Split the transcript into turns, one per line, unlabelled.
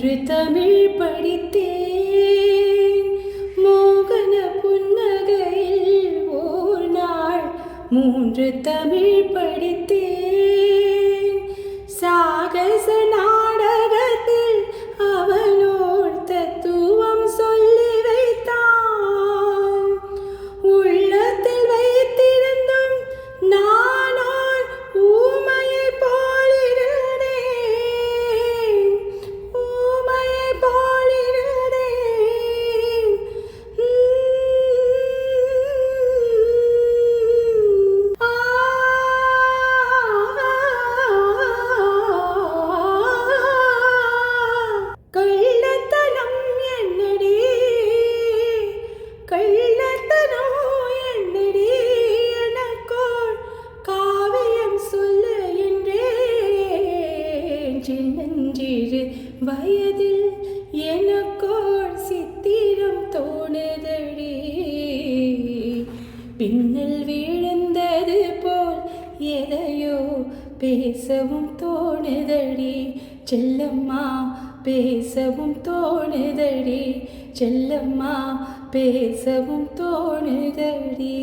மூன்று தமிழ் படித்தேன் மோகன புன்னகையில் ஓர் நாள் மூன்று தமிழ் படித்தேன் சாகச நாடகத்தில் அவனோர் தத்துவம் சொல்லி வைத்தான் உள்ளத்தில் வைத்திருந்தும் நானோர் ஊமையை போலிருந்தேன் ஊமையை போலிருந்தேன் கள்ளத்தனம் என்னடி கள்ளத்தனம் என்னடி எனக்கோர் காவியம் சொல்ல என்றேன் சின்னஞ்சிறு வயதில் எனக்கோர் சித்திரம் தோணுதடி பின்னல் விழுந்தது போல் எதையோ பேசவும் தோணுதடி செல்லம்மா பேசவும் தோணுதடி செல்லம்மா பேசவும் தோணுதடி.